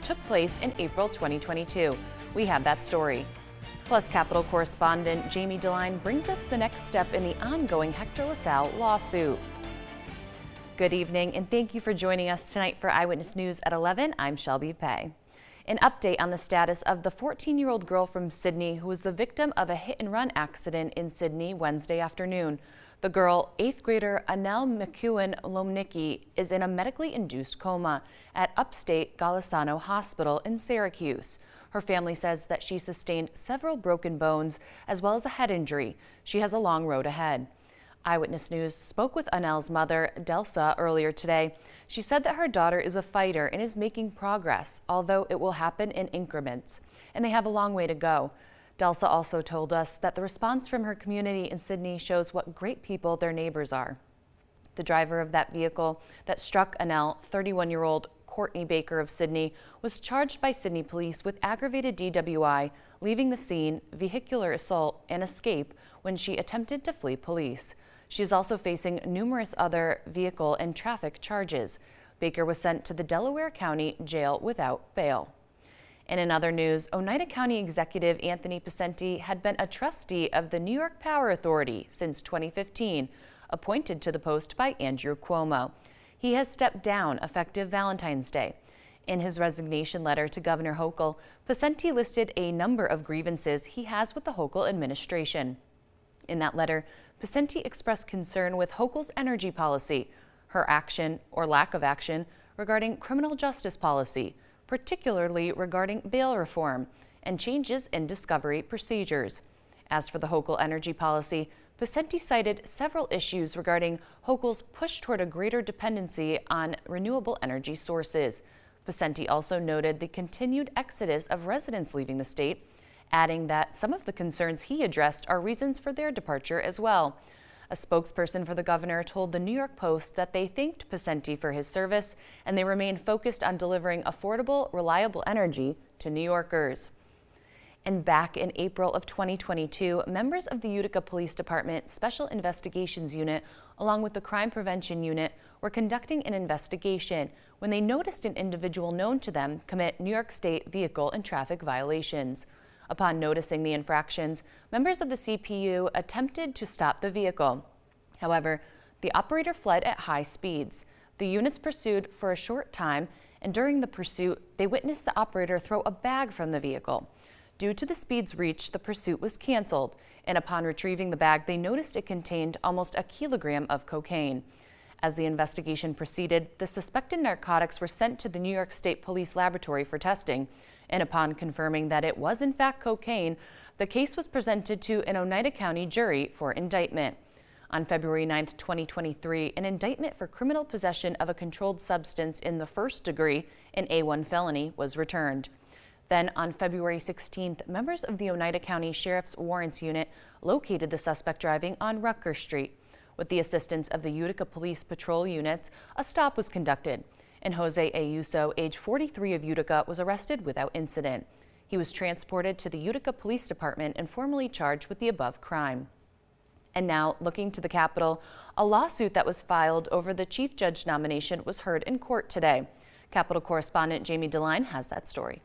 took place in April 2022. We have that story. Plus, Capitol correspondent Jamie DeLine brings us the next step in the ongoing Hector LaSalle lawsuit. Good evening, and thank you for joining us tonight for Eyewitness News at 11. I'm Shelby Pay. An update on the status of the 14-year-old girl from Sydney who was the victim of a hit-and-run accident in Sydney Wednesday afternoon. The girl, 8th grader Anel McEwen Lomnicki, is in a medically induced coma at Upstate Golisano Hospital in Syracuse. Her family says that she sustained several broken bones as well as a head injury. She has a long road ahead. Eyewitness News spoke with Anel's mother, Delsa, earlier today. She said that her daughter is a fighter and is making progress, although it will happen in increments, and they have a long way to go. Delsa also told us that the response from her community in Sydney shows what great people their neighbors are. The driver of that vehicle that struck Anel, 31-year-old Courtney Baker of Sydney, was charged by Sydney police with aggravated DWI, leaving the scene, vehicular assault, and escape when she attempted to flee police. She is also facing numerous other vehicle and traffic charges. Baker was sent to the Delaware County Jail without bail. And in other news, Oneida County Executive Anthony Picenti had been a trustee of the New York Power Authority since 2015, appointed to the post by Andrew Cuomo. He has stepped down effective Valentine's Day. In his resignation letter to Governor Hochul, Picenti listed a number of grievances he has with the Hochul administration. In that letter, Picenti expressed concern with Hochul's energy policy, her action or lack of action regarding criminal justice policy, particularly regarding bail reform, and changes in discovery procedures. As for the Hochul energy policy, Picenti cited several issues regarding Hochul's push toward a greater dependency on renewable energy sources. Picenti also noted the continued exodus of residents leaving the state, adding that some of the concerns he addressed are reasons for their departure as well. A spokesperson for the governor told the New York Post that they thanked Picenti for his service and they remain focused on delivering affordable, reliable energy to New Yorkers. And back in April of 2022, members of the Utica Police Department Special Investigations Unit, along with the Crime Prevention Unit, were conducting an investigation when they noticed an individual known to them commit New York State vehicle and traffic violations. Upon noticing the infractions, members of the CPU attempted to stop the vehicle. However, the operator fled at high speeds. The units pursued for a short time, and during the pursuit, they witnessed the operator throw a bag from the vehicle. Due to the speeds reached, the pursuit was canceled, and upon retrieving the bag, they noticed it contained almost a kilogram of cocaine. As the investigation proceeded, the suspected narcotics were sent to the New York State Police Laboratory for testing, and upon confirming that it was in fact cocaine, the case was presented to an Oneida County jury for indictment. On February 9, 2023, an indictment for criminal possession of a controlled substance in the first degree, an A1 felony, was returned. Then on February 16th, members of the Oneida County Sheriff's Warrants Unit located the suspect driving on Rutgers Street. With the assistance of the Utica Police Patrol units, a stop was conducted, and Jose Ayuso, age 43 of Utica, was arrested without incident. He was transported to the Utica Police Department and formally charged with the above crime. And now, looking to the Capitol, a lawsuit that was filed over the Chief Judge nomination was heard in court today. Capitol correspondent Jamie DeLine has that story.